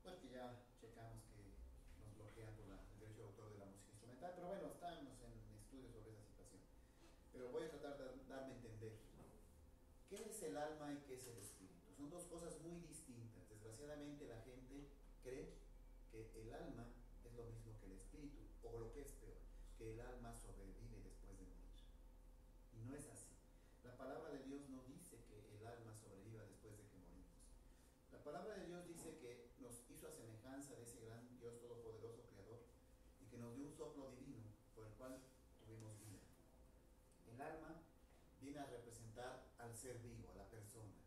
bueno, que ya checamos que nos bloquean por el derecho de autor de la música instrumental, pero bueno, estamos en estudios sobre esa situación. Pero voy a tratar de darme a entender. ¿Qué es el alma y qué es el espíritu? Son dos cosas muy distintas. Desgraciadamente la gente cree que el alma es lo mismo que el espíritu, o lo que es peor, que el alma sobrevive después de morir. Y no es así. La palabra de Dios no dice que el alma sobreviva después de que morimos. La palabra de Dios dice que nos hizo a semejanza de ese gran Dios todopoderoso creador y que nos dio un soplo divino por el cual tuvimos vida. El alma viene a representar al ser vivo, a la persona,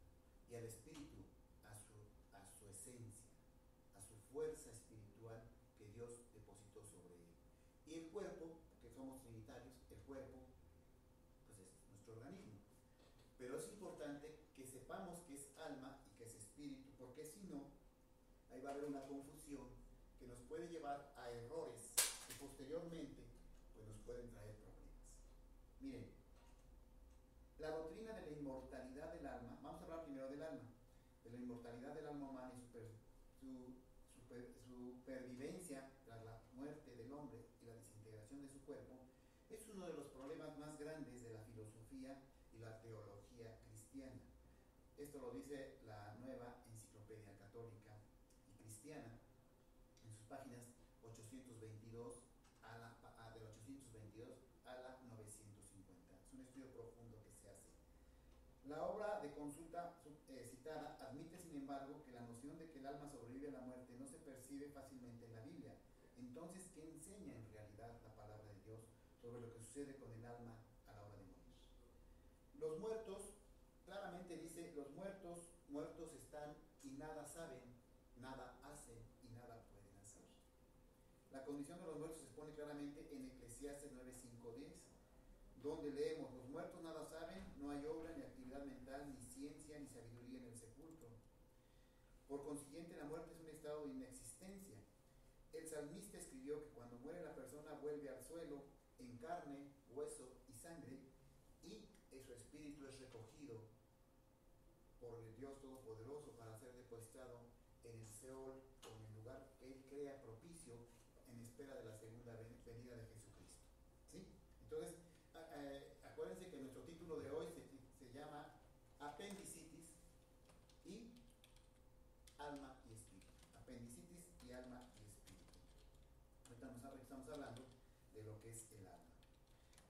y al espíritu a su esencia, a su fuerza espiritual que Dios depositó sobre él. Y el cuerpo, porque somos trinitarios, el cuerpo pues es nuestro organismo. Pero es importante que sepamos que es alma y que es espíritu, porque si no, ahí va a haber una confusión que nos puede llevar a errores que posteriormente pues nos pueden traer problemas. Miren, la doctrina de la inmortalidad del alma, vamos a hablar primero del alma, de la inmortalidad del alma humana y su supervivencia tras la muerte del hombre y la desintegración de su cuerpo, es uno de los problemas más grandes de la filosofía y la teología cristiana. Esto lo dice la Nueva Enciclopedia Católica y Cristiana en sus páginas 822 del 822 a la 950. Es un estudio profundo que se hace. La obra de consulta citada admite, sin embargo, que la noción de que el alma sobrevive a la muerte no se percibe fácilmente en la Biblia. Entonces, ¿qué enseña en realidad la palabra de Dios sobre lo que sucede con el alma a la hora de morir? Los muertos, claramente dice, los muertos están y nada saben, nada hacen y nada pueden hacer. La condición de los muertos se expone claramente en Eclesiastes 9:5-10, donde leemos: los muertos nada saben, no hay obra, ni actividad mental, ni ciencia, ni sabiduría en el sepulcro. Por consiguiente, la muerte es un estado de inexistencia. El salmista escribió que cuando muere la persona vuelve al suelo en carne, hueso y sangre, y su espíritu es recogido por el Dios Todopoderoso para ser depositado en el Seol, o en el lugar que Él crea propicio en espera de la segunda venida de Jesucristo. ¿Sí? Entonces, acuérdense que nuestro título de hoy se llama Apendicitis y Alma y Espíritu. Apendicitis y Alma y Espíritu. Ahorita estamos hablando de lo que es el alma.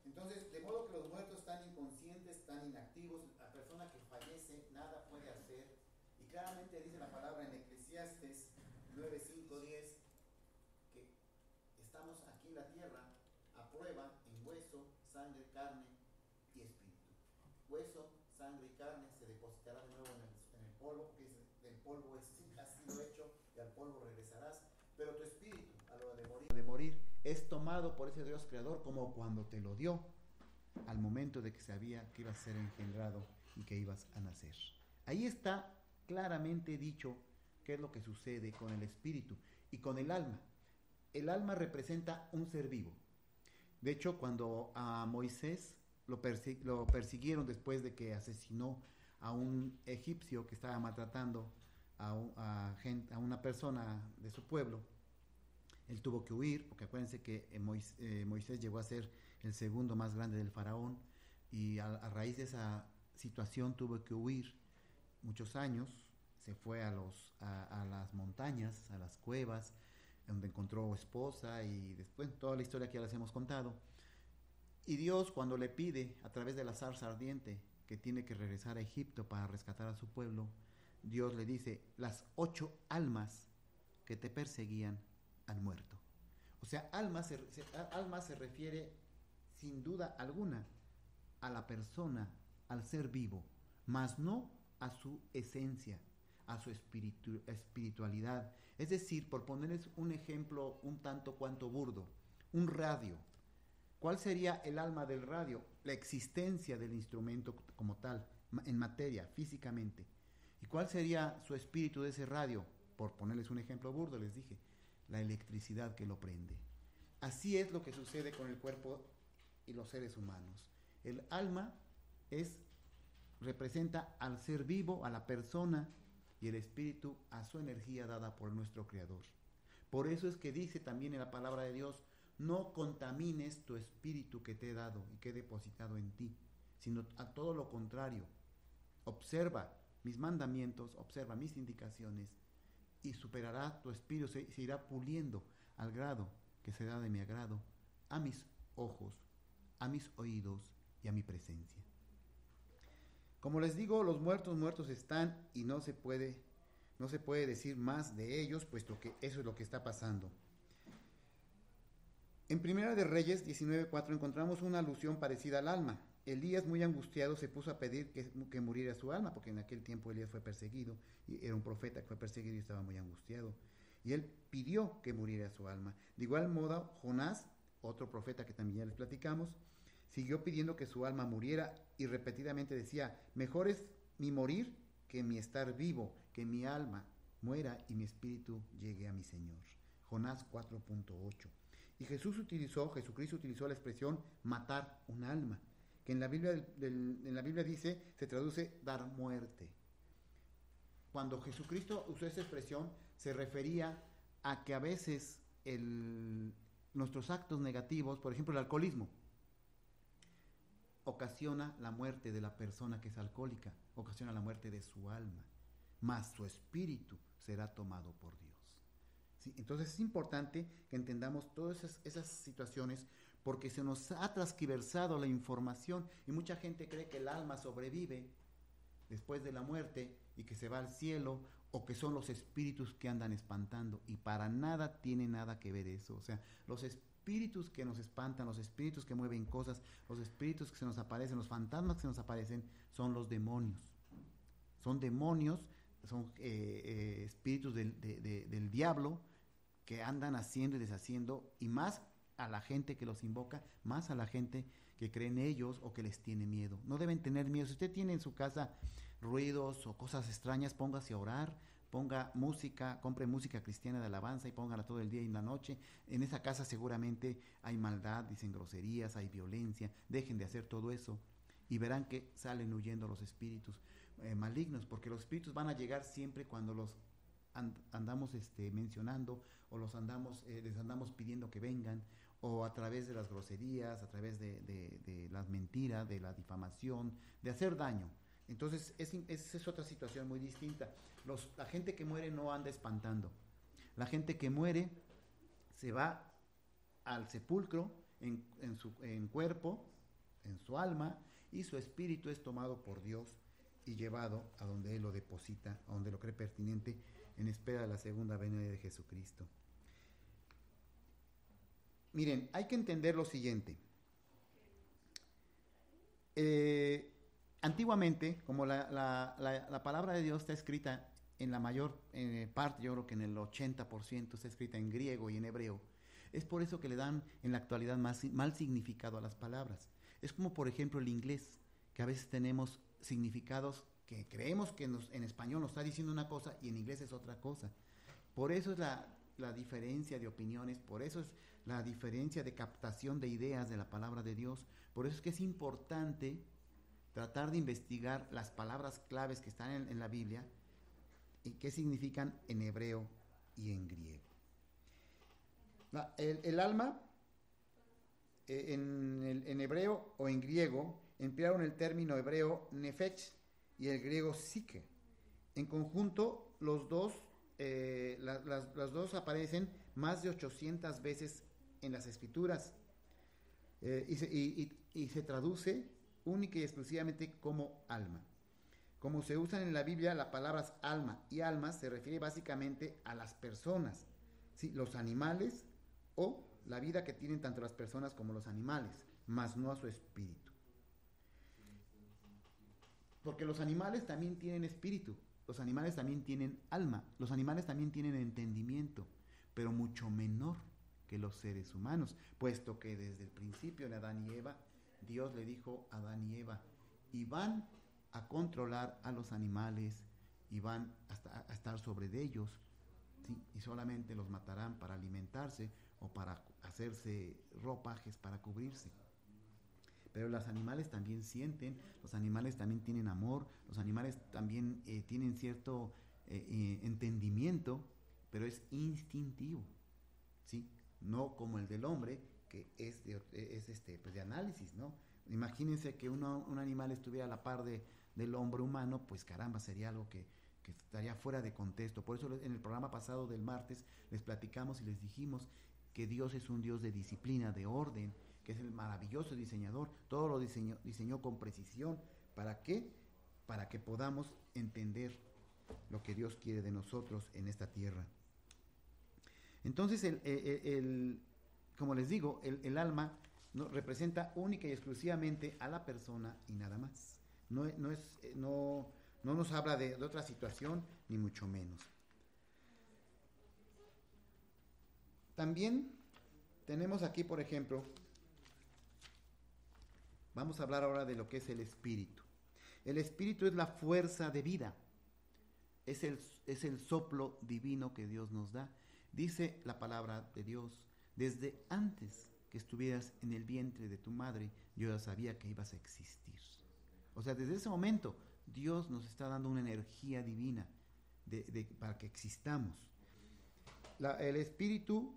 Entonces, de modo que los muertos están inconscientes, están inactivos, la persona que fallece nada puede hacer, y claramente dice la palabra en Eclesiastes 9:5-10 que estamos aquí en la tierra a prueba en hueso, sangre, carne y espíritu. Hueso, sangre y carne se depositará de nuevo en el polvo, porque del polvo ha sido hecho y al polvo regresarás. Pero tu espíritu, a la hora de morir, es tomado por ese Dios creador como cuando te lo dio, al momento de que sabía que ibas a ser engendrado y que ibas a nacer. Ahí está claramente dicho qué es lo que sucede con el espíritu y con el alma. El alma representa un ser vivo. De hecho, cuando a Moisés lo persiguieron después de que asesinó a un egipcio que estaba maltratando a una persona de su pueblo, él tuvo que huir, porque acuérdense que Moisés llegó a ser el segundo más grande del faraón, y a raíz de esa situación tuvo que huir muchos años. Se fue a las montañas, a las cuevas, donde encontró esposa, y después toda la historia que ya les hemos contado. Y Dios, cuando le pide a través de la zarza ardiente que tiene que regresar a Egipto para rescatar a su pueblo, Dios le dice: las 8 almas que te perseguían han muerto. O sea, alma se refiere sin duda alguna a la persona, al ser vivo, mas no a su esencia, a su espiritualidad. Es decir, por ponerles un ejemplo un tanto cuanto burdo, un radio. ¿Cuál sería el alma del radio? La existencia del instrumento como tal, en materia, físicamente. ¿Y cuál sería su espíritu de ese radio? Por ponerles un ejemplo burdo, les dije, la electricidad que lo prende. Así es lo que sucede con el cuerpo y los seres humanos. El alma representa al ser vivo, a la persona, y el espíritu a su energía dada por nuestro Creador. Por eso es que dice también en la palabra de Dios, no contamines tu espíritu que te he dado y que he depositado en ti, sino a todo lo contrario. Observa mis mandamientos, observa mis indicaciones y superará tu espíritu, se irá puliendo al grado que será de mi agrado a mis ojos, a mis oídos y a mi presencia. Como les digo, los muertos están y no se puede decir más de ellos, puesto que eso es lo que está pasando. En Primera de Reyes 19:4 encontramos una alusión parecida al alma. Elías, muy angustiado, se puso a pedir que muriera su alma, porque en aquel tiempo Elías fue perseguido, y era un profeta que fue perseguido y estaba muy angustiado. Y él pidió que muriera su alma. De igual modo, Jonás, otro profeta que también ya les platicamos, siguió pidiendo que su alma muriera y repetidamente decía, mejor es mi morir que mi estar vivo, que mi alma muera y mi espíritu llegue a mi Señor. Jonás 4:8. Y Jesucristo utilizó la expresión matar un alma, que en la Biblia dice, se traduce dar muerte. Cuando Jesucristo usó esa expresión, se refería a que a veces nuestros actos negativos, por ejemplo el alcoholismo, ocasiona la muerte de la persona que es alcohólica, ocasiona la muerte de su alma, mas su espíritu será tomado por Dios. ¿Sí? Entonces es importante que entendamos todas esas situaciones, porque se nos ha transquiversado la información y mucha gente cree que el alma sobrevive después de la muerte y que se va al cielo, o que son los espíritus que andan espantando, y para nada tiene nada que ver eso. O sea, los espíritus que nos espantan, los espíritus que mueven cosas, los espíritus que se nos aparecen, los fantasmas que se nos aparecen, son los demonios. Son demonios, son espíritus del diablo que andan haciendo y deshaciendo, y más a la gente que los invoca, más a la gente que cree en ellos o que les tiene miedo. No deben tener miedo. Si usted tiene en su casa ruidos o cosas extrañas, póngase a orar, ponga música, compre música cristiana de alabanza y póngala todo el día y en la noche. En esa casa seguramente hay maldad, dicen groserías, hay violencia. Dejen de hacer todo eso y verán que salen huyendo los espíritus malignos, porque los espíritus van a llegar siempre cuando los andamos mencionando o les andamos pidiendo que vengan, o a través de las groserías, a través de las mentiras, de la difamación, de hacer daño. Entonces esa es otra situación muy distinta. La gente que muere no anda espantando. La gente que muere se va al sepulcro en cuerpo, en su alma, y su espíritu es tomado por Dios y llevado a donde Él lo deposita, a donde lo cree pertinente, en espera de la segunda venida de Jesucristo. Miren, hay que entender lo siguiente. Antiguamente, como la palabra de Dios está escrita en la mayor parte, yo creo que en el 80% está escrita en griego y en hebreo, es por eso que le dan en la actualidad mal significado a las palabras. Es como por ejemplo el inglés, que a veces tenemos significados que creemos que en español nos está diciendo una cosa y en inglés es otra cosa. Por eso es la diferencia de opiniones, por eso es la diferencia de captación de ideas de la palabra de Dios. Por eso es que es importante tratar de investigar las palabras claves que están en la Biblia y qué significan en hebreo y en griego. El alma, en hebreo o en griego, emplearon el término hebreo nefesh y el griego psique. En conjunto, las dos aparecen más de 800 veces en las escrituras y se traduce única y exclusivamente como alma. Como se usan en la Biblia, las palabras alma y almas se refiere básicamente a las personas, ¿sí? Los animales o la vida que tienen tanto las personas como los animales, más no a su espíritu. Porque los animales también tienen espíritu, los animales también tienen alma, los animales también tienen entendimiento, pero mucho menor que los seres humanos, puesto que desde el principio de Adán y Eva, Dios le dijo a Adán y Eva, y van a controlar a los animales y van a estar sobre de ellos, ¿sí? Y solamente los matarán para alimentarse o para hacerse ropajes para cubrirse. Pero los animales también sienten, los animales también tienen amor, los animales también tienen cierto entendimiento, pero es instintivo, ¿sí? No como el del hombre, que es de análisis, ¿no? Imagínense que un animal estuviera a la par del hombre humano, pues caramba, sería algo que estaría fuera de contexto. Por eso en el programa pasado del martes les platicamos y les dijimos que Dios es un Dios de disciplina, de orden, que es el maravilloso diseñador, todo lo diseñó con precisión. ¿Para qué? Para que podamos entender lo que Dios quiere de nosotros en esta tierra. Entonces, como les digo, el alma no representa única y exclusivamente a la persona y nada más. No nos habla de otra situación, ni mucho menos. También tenemos aquí, por ejemplo, vamos a hablar ahora de lo que es el espíritu. El espíritu es la fuerza de vida, es el soplo divino que Dios nos da. Dice la palabra de Dios: desde antes que estuvieras en el vientre de tu madre, yo ya sabía que ibas a existir. O sea, desde ese momento Dios nos está dando una energía divina para que existamos. El espíritu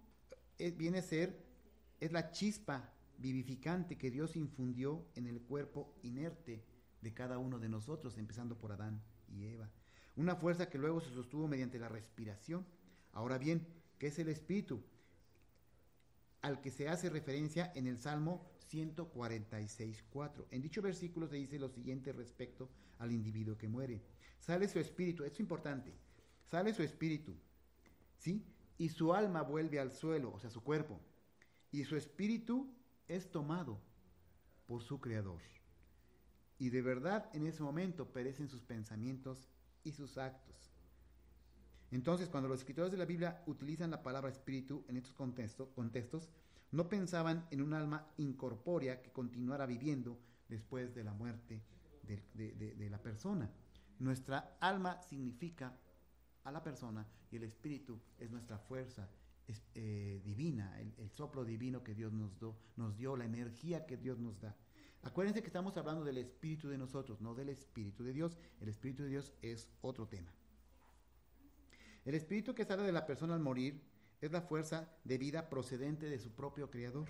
viene a ser, es la chispa vivificante que Dios infundió en el cuerpo inerte de cada uno de nosotros, empezando por Adán y Eva. Una fuerza que luego se sostuvo mediante la respiración. Ahora bien, ¿qué es el espíritu? Al que se hace referencia en el Salmo 146:4. En dicho versículo se dice lo siguiente respecto al individuo que muere: sale su espíritu, esto es importante, sale su espíritu, ¿sí? Y su alma vuelve al suelo, o sea, su cuerpo, y su espíritu es tomado por su creador. Y de verdad en ese momento perecen sus pensamientos y sus actos. Entonces, cuando los escritores de la Biblia utilizan la palabra espíritu en estos contextos, no pensaban en un alma incorpórea que continuara viviendo después de la muerte de la persona. Nuestra alma significa a la persona y el espíritu es nuestra fuerza divina, el soplo divino que Dios nos dio, la energía que Dios nos da. Acuérdense que estamos hablando del espíritu de nosotros, no del espíritu de Dios. El espíritu de Dios es otro tema. El espíritu que sale de la persona al morir es la fuerza de vida procedente de su propio creador.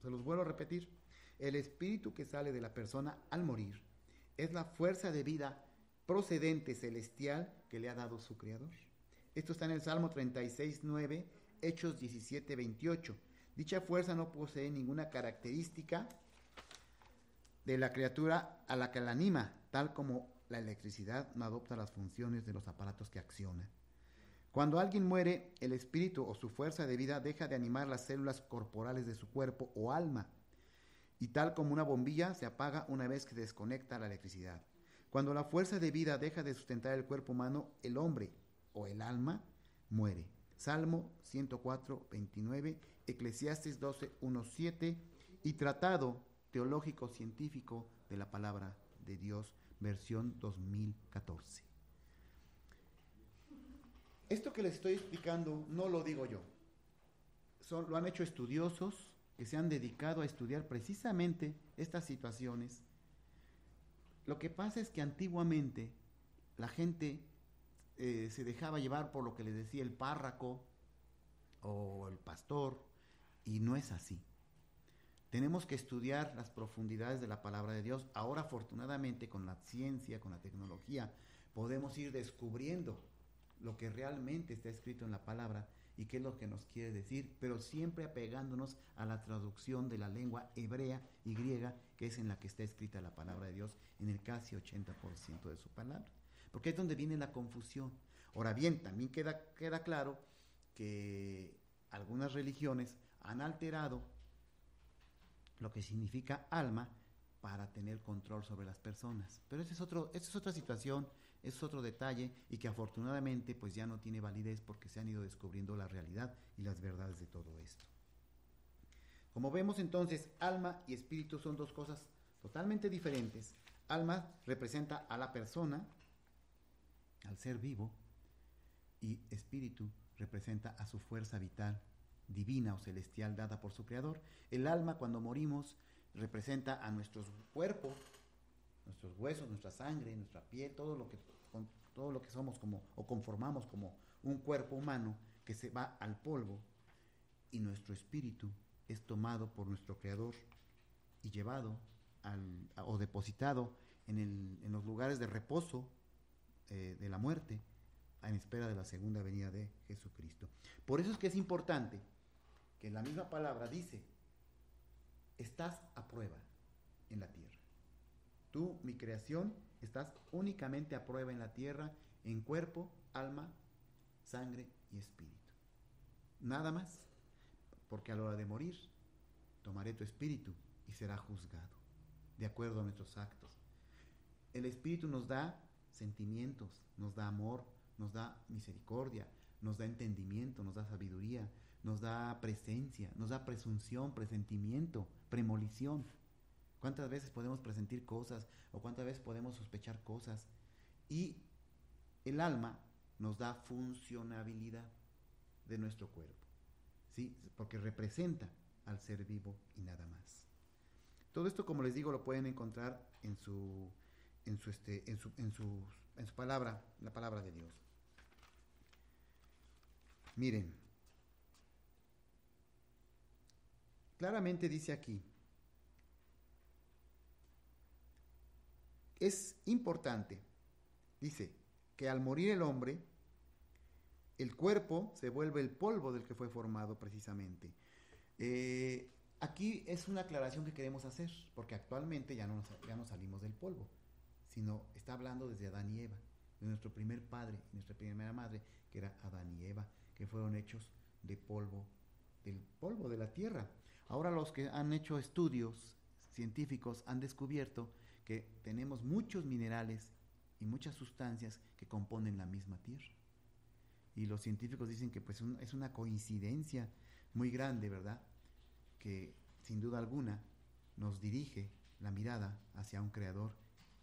Se los vuelvo a repetir. El espíritu que sale de la persona al morir es la fuerza de vida procedente celestial que le ha dado su creador. Esto está en el Salmo 36:9, Hechos 17:28. Dicha fuerza no posee ninguna característica de la criatura a la que la anima, tal como la electricidad no adopta las funciones de los aparatos que acciona. Cuando alguien muere, el espíritu o su fuerza de vida deja de animar las células corporales de su cuerpo o alma, y tal como una bombilla se apaga una vez que desconecta la electricidad. Cuando la fuerza de vida deja de sustentar el cuerpo humano, el hombre o el alma muere. Salmo 104:29, Eclesiastes 12:1-7 y Tratado Teológico Científico de la Palabra de Dios, versión 2014. Esto que les estoy explicando no lo digo yo. Lo han hecho estudiosos que se han dedicado a estudiar precisamente estas situaciones. Lo que pasa es que antiguamente la gente se dejaba llevar por lo que les decía el párroco o el pastor, y no es así. Tenemos que estudiar las profundidades de la palabra de Dios. Ahora, afortunadamente, con la ciencia, con la tecnología, podemos ir descubriendo lo que realmente está escrito en la palabra y qué es lo que nos quiere decir, pero siempre apegándonos a la traducción de la lengua hebrea y griega, que es en la que está escrita la palabra de Dios, en el casi 80% de su palabra. Porque es donde viene la confusión. Ahora bien, también queda claro que algunas religiones han alterado lo que significa alma para tener control sobre las personas. Pero esa es otra situación, ese es otro detalle, y que afortunadamente pues ya no tiene validez porque se han ido descubriendo la realidad y las verdades de todo esto. Como vemos entonces, alma y espíritu son dos cosas totalmente diferentes. Alma representa a la persona, al ser vivo, y espíritu representa a su fuerza vital, divina o celestial dada por su creador. El alma, cuando morimos, representa a nuestros cuerpos, nuestros huesos, nuestra sangre, nuestra piel, todo lo que todo lo que somos como, o conformamos como un cuerpo humano que se va al polvo, y nuestro espíritu es tomado por nuestro Creador y llevado o depositado en los lugares de reposo de la muerte, en espera de la segunda venida de Jesucristo. Por eso es que es importante que la misma palabra dice: estás a prueba en la tierra. Tú, mi creación, estás únicamente a prueba en la tierra, en cuerpo, alma, sangre y espíritu. Nada más, porque a la hora de morir, tomaré tu espíritu y será juzgado, de acuerdo a nuestros actos. El espíritu nos da sentimientos, nos da amor, nos da misericordia, nos da entendimiento, nos da sabiduría, nos da presencia, nos da presunción, presentimiento, premolición. ¿Cuántas veces podemos presentir cosas o cuántas veces podemos sospechar cosas? Y el alma nos da funcionabilidad de nuestro cuerpo, ¿sí? Porque representa al ser vivo y nada más. Todo esto, como les digo, lo pueden encontrar en su palabra, la palabra de Dios. Miren, claramente dice aquí: es importante, dice, que al morir el hombre, el cuerpo se vuelve el polvo del que fue formado precisamente. Aquí es una aclaración que queremos hacer, porque actualmente ya no salimos del polvo, sino está hablando desde Adán y Eva, de nuestro primer padre, nuestra primera madre, que era Adán y Eva, que fueron hechos de polvo, del polvo de la tierra. Ahora los que han hecho estudios científicos han descubierto que tenemos muchos minerales y muchas sustancias que componen la misma tierra. Y los científicos dicen que pues es una coincidencia muy grande, ¿verdad? Que sin duda alguna nos dirige la mirada hacia un creador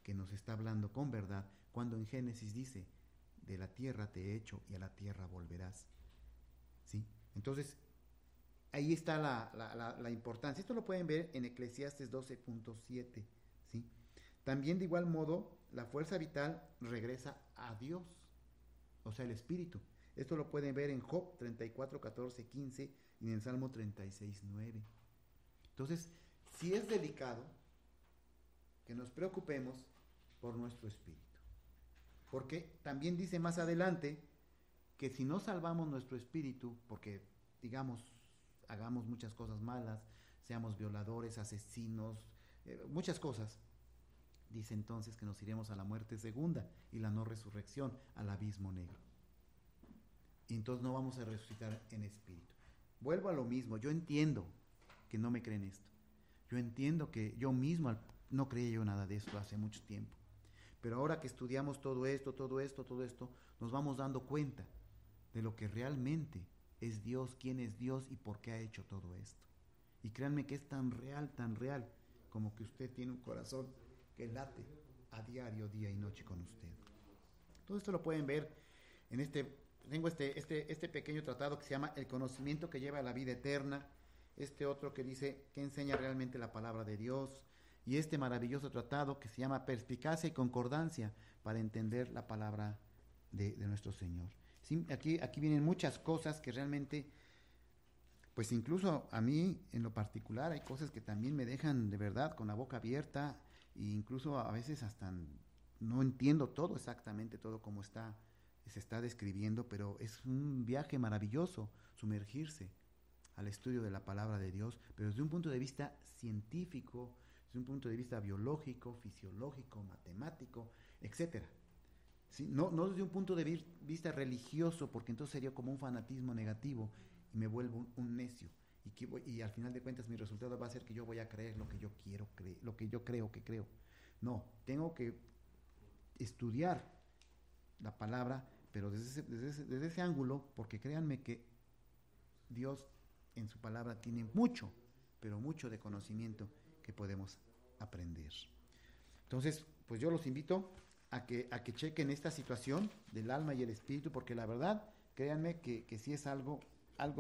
que nos está hablando con verdad, cuando en Génesis dice: de la tierra te he hecho y a la tierra volverás. ¿Sí? Entonces, ahí está la importancia. Esto lo pueden ver en Eclesiastes 12.7. ¿Sí? También de igual modo, la fuerza vital regresa a Dios, o sea, el espíritu. Esto lo pueden ver en Job 34:14-15 y en el Salmo 36:9. Entonces, sí es delicado que nos preocupemos por nuestro espíritu, porque también dice más adelante que si no salvamos nuestro espíritu, porque digamos hagamos muchas cosas malas, seamos violadores, asesinos, muchas cosas, dice entonces que nos iremos a la muerte segunda y la no resurrección, al abismo negro. Y entonces no vamos a resucitar en espíritu. Vuelvo a lo mismo, yo entiendo que no me creen esto. Yo entiendo que yo mismo no creía yo nada de esto hace mucho tiempo. Pero ahora que estudiamos todo esto, nos vamos dando cuenta de lo que realmente es Dios, quién es Dios y por qué ha hecho todo esto. Y créanme que es tan real, como que usted tiene un corazón que late a diario, día y noche con usted. Todo esto lo pueden ver en tengo este pequeño tratado que se llama El conocimiento que lleva a la vida eterna, este otro que dice que enseña realmente la palabra de Dios, y este maravilloso tratado que se llama Perspicacia y Concordancia para entender la palabra de nuestro Señor. Sí, aquí vienen muchas cosas que realmente, pues incluso a mí en lo particular hay cosas que también me dejan de verdad con la boca abierta, e incluso a veces hasta no entiendo todo exactamente, todo como se está describiendo, pero es un viaje maravilloso sumergirse al estudio de la palabra de Dios, pero desde un punto de vista científico, desde un punto de vista biológico, fisiológico, matemático, etcétera. ¿Sí? No desde un punto de vista religioso, porque entonces sería como un fanatismo negativo y me vuelvo un necio. Y al final de cuentas mi resultado va a ser que yo voy a creer lo que yo quiero creer, lo que yo creo que creo. No, tengo que estudiar la palabra, pero desde ese ángulo, porque créanme que Dios en su palabra tiene mucho, pero mucho de conocimiento que podemos aprender. Entonces, pues yo los invito a que chequen esta situación del alma y el espíritu, porque la verdad, créanme que sí es algo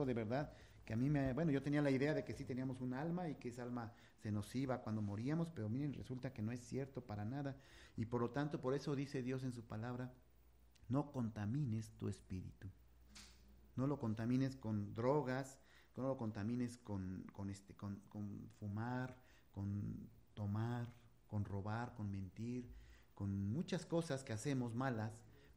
de verdad, que a mí yo tenía la idea de que sí teníamos un alma y que esa alma se nos iba cuando moríamos, pero miren, resulta que no es cierto para nada, y por lo tanto, por eso dice Dios en su palabra, no contamines tu espíritu. No lo contamines con drogas, no lo contamines con fumar, con tomar, con robar, con mentir, con muchas cosas que hacemos malas,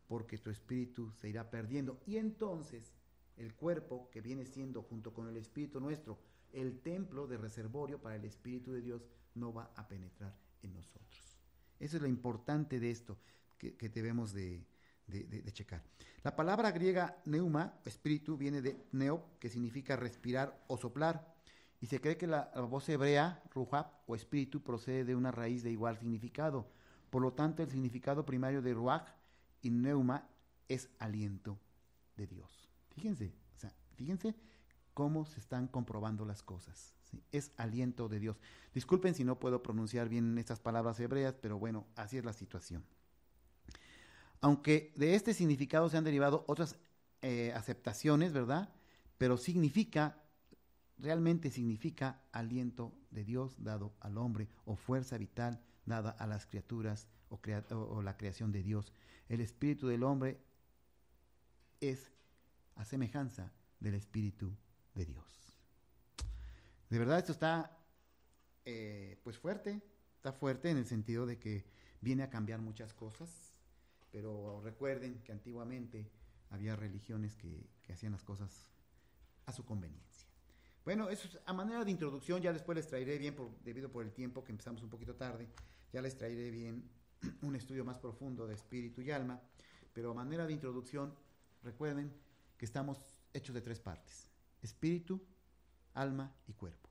porque tu espíritu se irá perdiendo. Y entonces el cuerpo, que viene siendo junto con el espíritu nuestro el templo de reservorio para el espíritu de Dios, no va a penetrar en nosotros. Eso es lo importante de esto que debemos de checar. La palabra griega neuma, espíritu, viene de neo, que significa respirar o soplar, y se cree que la voz hebrea, ruach o espíritu, procede de una raíz de igual significado. Por lo tanto, el significado primario de ruach y neuma es aliento de Dios. Fíjense cómo se están comprobando las cosas, ¿sí? Es aliento de Dios. Disculpen si no puedo pronunciar bien estas palabras hebreas, pero bueno, así es la situación. Aunque de este significado se han derivado otras aceptaciones, ¿verdad? Pero realmente significa aliento de Dios dado al hombre, o fuerza vital dada a las criaturas, o la creación de Dios. El espíritu del hombre es a semejanza del espíritu de Dios. De verdad esto está pues fuerte, está fuerte en el sentido de que viene a cambiar muchas cosas, pero recuerden que antiguamente había religiones que hacían las cosas a su conveniencia. Bueno, eso es a manera de introducción. Ya después les traeré bien, debido por el tiempo que empezamos un poquito tarde, ya les traeré bien un estudio más profundo de espíritu y alma, pero a manera de introducción, recuerden que estamos hechos de 3 partes: espíritu, alma y cuerpo.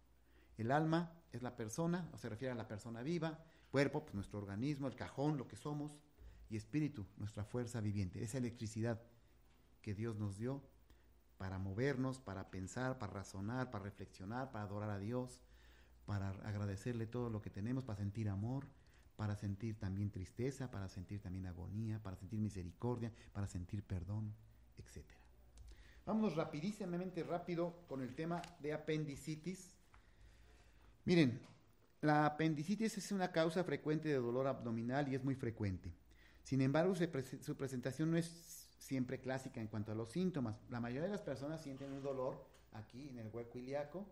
El alma es la persona, o se refiere a la persona viva; cuerpo, pues nuestro organismo, el cajón, lo que somos; y espíritu, nuestra fuerza viviente, esa electricidad que Dios nos dio para movernos, para pensar, para razonar, para reflexionar, para adorar a Dios, para agradecerle todo lo que tenemos, para sentir amor, para sentir también tristeza, para sentir también agonía, para sentir misericordia, para sentir perdón, etc. Vámonos rapidísimamente rápido con el tema de apendicitis. Miren, la apendicitis es una causa frecuente de dolor abdominal y es muy frecuente. Sin embargo, su presentación no es siempre clásica en cuanto a los síntomas. La mayoría de las personas sienten un dolor aquí en el hueco ilíaco,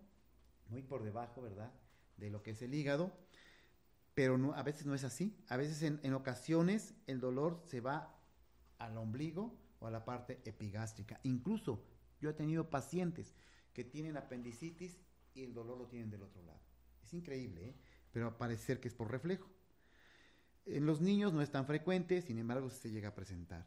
muy por debajo, ¿verdad?, de lo que es el hígado, pero no, a veces no es así. A veces en ocasiones el dolor se va al ombligo o a la parte epigástrica. Incluso yo he tenido pacientes que tienen apendicitis y el dolor lo tienen del otro lado. Es increíble, ¿eh? Pero parece ser que es por reflejo. En los niños no es tan frecuente, sin embargo se llega a presentar.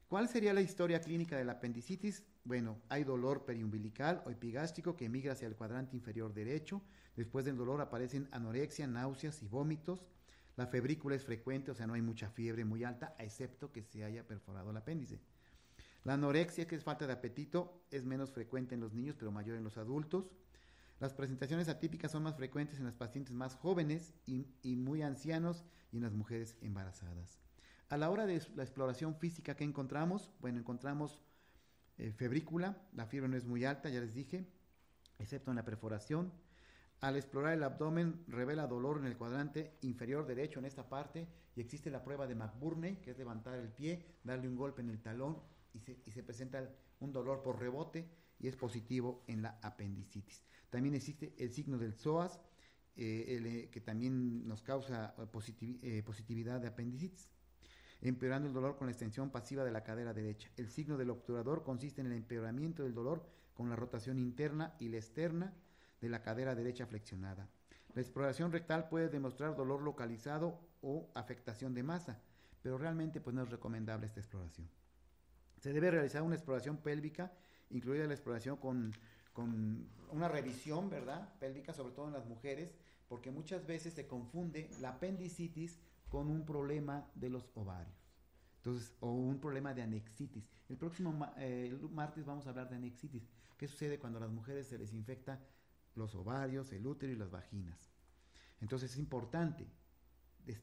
¿Cuál sería la historia clínica de la apendicitis? Bueno, hay dolor periumbilical o epigástrico que migra hacia el cuadrante inferior derecho. Después del dolor aparecen anorexia, náuseas y vómitos. La febrícula es frecuente, o sea, no hay mucha fiebre muy alta, excepto que se haya perforado el apéndice. La anorexia, que es falta de apetito, es menos frecuente en los niños, pero mayor en los adultos. Las presentaciones atípicas son más frecuentes en las pacientes más jóvenes y muy ancianos, y en las mujeres embarazadas. A la hora de la exploración física, ¿qué encontramos? Bueno, encontramos febrícula, la fiebre no es muy alta, ya les dije, excepto en la perforación. Al explorar el abdomen, revela dolor en el cuadrante inferior derecho, en esta parte, y existe la prueba de McBurney, que es levantar el pie, darle un golpe en el talón, y se presenta un dolor por rebote, y es positivo en la apendicitis. También existe el signo del psoas, que también nos causa positividad de apendicitis, empeorando el dolor con la extensión pasiva de la cadera derecha. El signo del obturador consiste en el empeoramiento del dolor con la rotación interna y la externa de la cadera derecha flexionada. La exploración rectal puede demostrar dolor localizado o afectación de masa, pero realmente pues no es recomendable esta exploración. Se debe realizar una exploración pélvica, incluida la exploración con una revisión, ¿verdad?, pélvica, sobre todo en las mujeres, porque muchas veces se confunde la apendicitis con un problema de los ovarios. Entonces, o un problema de anexitis. El próximo martes vamos a hablar de anexitis. ¿Qué sucede cuando a las mujeres se les infecta los ovarios, el útero y las vaginas? Entonces es importante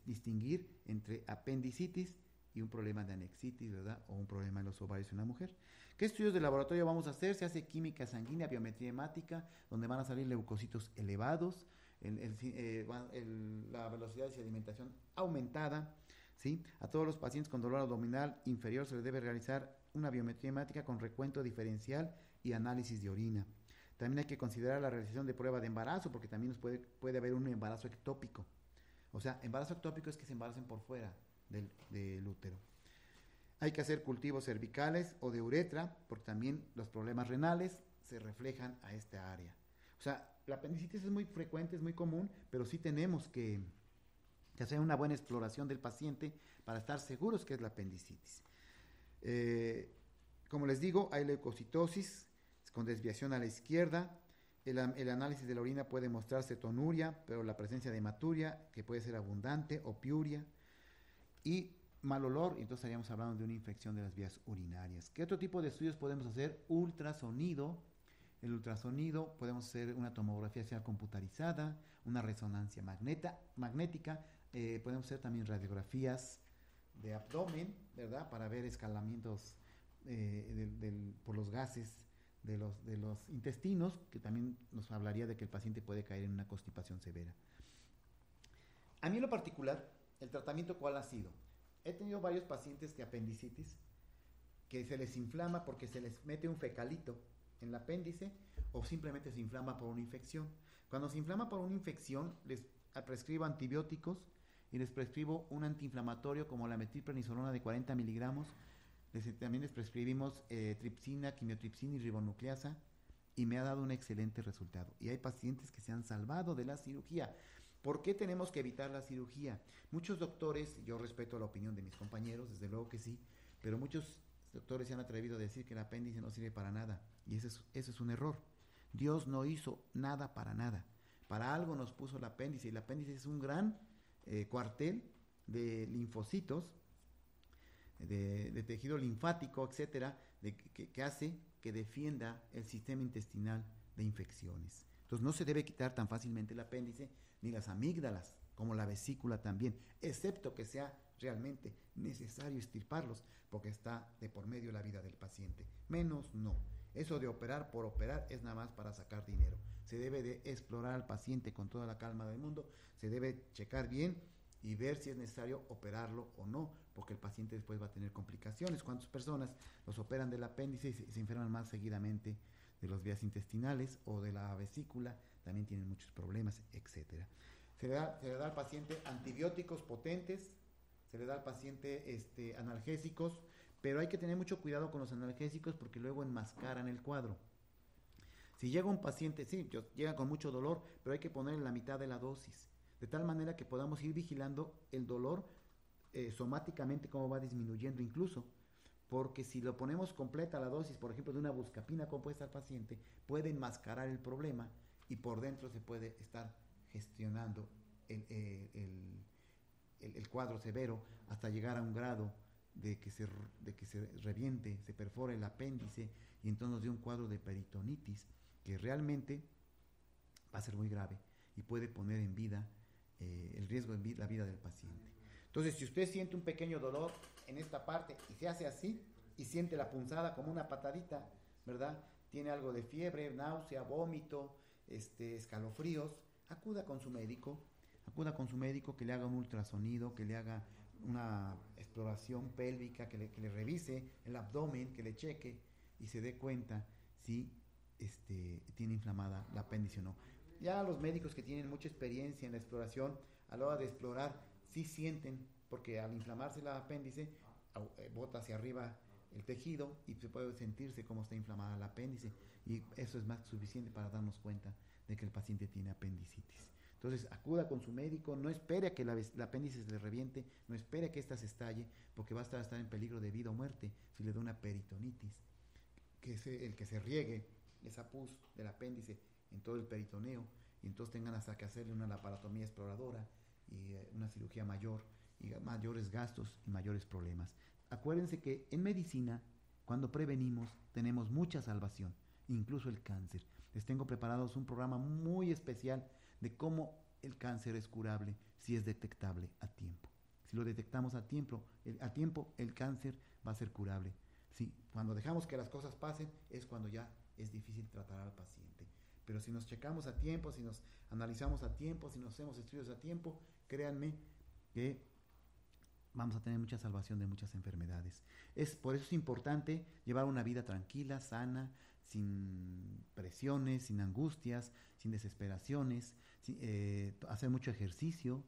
distinguir entre apendicitis y un problema de anexitis, ¿verdad?, o un problema en los ovarios en una mujer. ¿Qué estudios de laboratorio vamos a hacer? Se hace química sanguínea, biometría hemática, donde van a salir leucocitos elevados, la velocidad de sedimentación aumentada. ¿sí? A todos los pacientes con dolor abdominal inferior se les debe realizar una biometría hemática con recuento diferencial y análisis de orina. También hay que considerar la realización de prueba de embarazo, porque también puede haber un embarazo ectópico. O sea, embarazo ectópico es que se embaracen por fuera del útero. Hay que hacer cultivos cervicales o de uretra, porque también los problemas renales se reflejan a esta área. O sea, la apendicitis es muy frecuente, es muy común, pero sí tenemos que hacer una buena exploración del paciente para estar seguros que es la apendicitis. Como les digo, hay leucocitosis con desviación a la izquierda. El análisis de la orina puede mostrar cetonuria, pero la presencia de hematuria, que puede ser abundante, o piuria, y mal olor. Entonces estaríamos hablando de una infección de las vías urinarias. ¿Qué otro tipo de estudios podemos hacer? Ultrasonido. El ultrasonido, podemos hacer una tomografía axial computarizada, una resonancia magnética, podemos hacer también radiografías de abdomen, ¿verdad? Para ver escalamientos por los gases de los intestinos, que también nos hablaría de que el paciente puede caer en una constipación severa. A mí en lo particular, el tratamiento, ¿cuál ha sido? He tenido varios pacientes de apendicitis que se les inflama porque se les mete un fecalito en el apéndice o simplemente se inflama por una infección. Cuando se inflama por una infección, les prescribo antibióticos y les prescribo un antiinflamatorio como la metilprednisolona de 40 miligramos. También les prescribimos tripsina, quimiotripsina y ribonucleasa, y me ha dado un excelente resultado. Y hay pacientes que se han salvado de la cirugía. ¿Por qué tenemos que evitar la cirugía? Muchos doctores, yo respeto la opinión de mis compañeros, desde luego que sí, pero muchos doctores se han atrevido a decir que el apéndice no sirve para nada, y ese es un error. Dios no hizo nada para nada. Para algo nos puso el apéndice, y el apéndice es un gran cuartel de linfocitos, de tejido linfático, etcétera, que hace que defienda el sistema intestinal de infecciones. Entonces no se debe quitar tan fácilmente el apéndice, ni las amígdalas, como la vesícula también, excepto que sea realmente necesario extirparlos, porque está de por medio la vida del paciente. Menos no. Eso de operar por operar es nada más para sacar dinero. Se debe de explorar al paciente con toda la calma del mundo, se debe checar bien y ver si es necesario operarlo o no, porque el paciente después va a tener complicaciones. ¿Cuántas personas los operan del apéndice y se enferman más seguidamente de las vías intestinales o de la vesícula? También tienen muchos problemas, etcétera. Se le da al paciente antibióticos potentes, se le da al paciente analgésicos, pero hay que tener mucho cuidado con los analgésicos porque luego enmascaran el cuadro. Si llega un paciente, sí, llega con mucho dolor, pero hay que ponerle la mitad de la dosis, de tal manera que podamos ir vigilando el dolor somáticamente, cómo va disminuyendo incluso, porque si lo ponemos completa la dosis, por ejemplo, de una buscapina compuesta al paciente, puede enmascarar el problema y por dentro se puede estar gestionando el cuadro severo hasta llegar a un grado de que se reviente, se perfore el apéndice y entonces nos dé un cuadro de peritonitis que realmente va a ser muy grave y puede poner en vida el riesgo de la vida del paciente. Entonces, si usted siente un pequeño dolor en esta parte y se hace así y siente la punzada como una patadita, ¿verdad? Tiene algo de fiebre, náusea, vómito, escalofríos, acuda con su médico que le haga un ultrasonido, que le haga una exploración pélvica, que le revise el abdomen, que le cheque y se dé cuenta si tiene inflamada la apéndice o no. Ya los médicos que tienen mucha experiencia en la exploración, a la hora de explorar, sí sienten, porque al inflamarse el apéndice, bota hacia arriba el tejido y se puede sentirse cómo está inflamada el apéndice, y eso es más que suficiente para darnos cuenta de que el paciente tiene apendicitis. Entonces acuda con su médico, no espere a que el apéndice se le reviente, no espere a que ésta se estalle, porque va a estar en peligro de vida o muerte si le da una peritonitis, que es el que se riegue esa pus del apéndice en todo el peritoneo, y entonces tengan hasta que hacerle una laparotomía exploradora y una cirugía mayor, y mayores gastos y mayores problemas. Acuérdense que en medicina, cuando prevenimos, tenemos mucha salvación, incluso el cáncer. Les tengo preparados un programa muy especial de cómo el cáncer es curable si es detectable a tiempo. Si lo detectamos a tiempo, el cáncer va a ser curable. Sí, cuando dejamos que las cosas pasen es cuando ya es difícil tratar al paciente. Pero si nos checamos a tiempo, si nos analizamos a tiempo, si nos hacemos estudios a tiempo, créanme que vamos a tener mucha salvación de muchas enfermedades. Por eso es importante llevar una vida tranquila, sana, sin presiones, sin angustias, sin desesperaciones, hacer mucho ejercicio,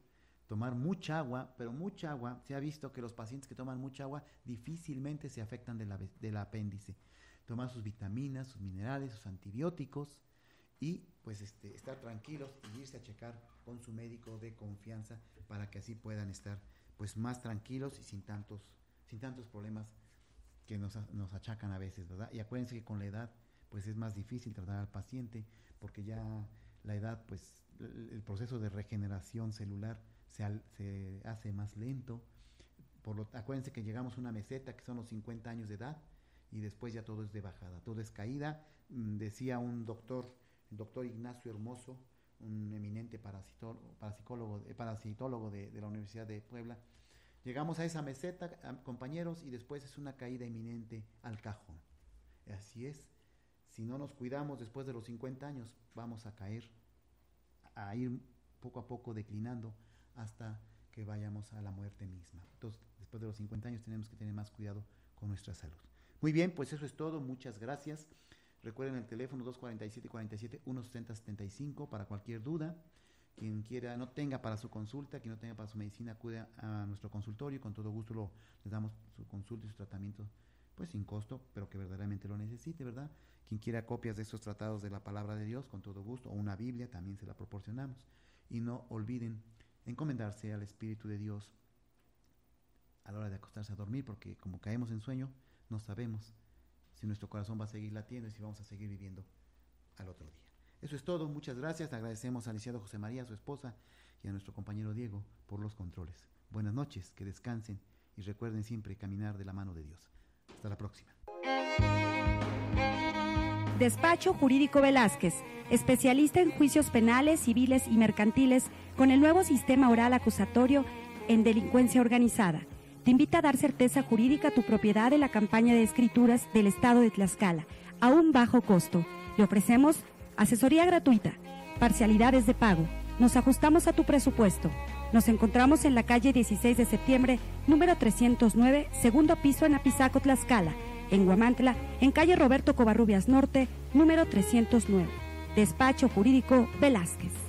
tomar mucha agua, pero mucha agua. Se ha visto que los pacientes que toman mucha agua difícilmente se afectan del apéndice. Tomar sus vitaminas, sus minerales, sus antibióticos y pues estar tranquilos y irse a checar con su médico de confianza para que así puedan estar pues más tranquilos y sin tantos problemas que nos achacan a veces, ¿verdad? Y acuérdense que con la edad pues es más difícil tratar al paciente porque ya la edad pues el proceso de regeneración celular se hace más lento. Acuérdense que llegamos a una meseta que son los 50 años de edad y después ya todo es de bajada, todo es caída. Decía el doctor Ignacio Hermoso, un eminente parasitólogo de la Universidad de Puebla, llegamos a esa meseta, compañeros, y después es una caída inminente al cajón. Así es, si no nos cuidamos después de los 50 años, vamos a caer, a ir poco a poco declinando hasta que vayamos a la muerte misma. Entonces, después de los 50 años tenemos que tener más cuidado con nuestra salud. Muy bien, pues eso es todo, muchas gracias. Recuerden el teléfono 247-47-160-75 para cualquier duda. Quien quiera, no tenga para su consulta, quien no tenga para su medicina, acude a nuestro consultorio. Con todo gusto les damos su consulta y su tratamiento, pues sin costo, pero que verdaderamente lo necesite, ¿verdad? Quien quiera copias de estos tratados de la palabra de Dios, con todo gusto, o una Biblia, también se la proporcionamos. Y no olviden encomendarse al Espíritu de Dios a la hora de acostarse a dormir, porque como caemos en sueño, no sabemos si nuestro corazón va a seguir latiendo y si vamos a seguir viviendo al otro día. Eso es todo, muchas gracias. Agradecemos al licenciado José María, a su esposa, y a nuestro compañero Diego por los controles. Buenas noches, que descansen y recuerden siempre caminar de la mano de Dios. Hasta la próxima. Despacho Jurídico Velázquez, especialista en juicios penales, civiles y mercantiles con el nuevo sistema oral acusatorio en delincuencia organizada. Te invita a dar certeza jurídica a tu propiedad en la campaña de escrituras del Estado de Tlaxcala, a un bajo costo. Le ofrecemos asesoría gratuita, parcialidades de pago. Nos ajustamos a tu presupuesto. Nos encontramos en la calle 16 de septiembre, número 309, segundo piso en Apizaco, Tlaxcala. En Huamantla, en calle Roberto Covarrubias Norte, número 309. Despacho Jurídico Velázquez.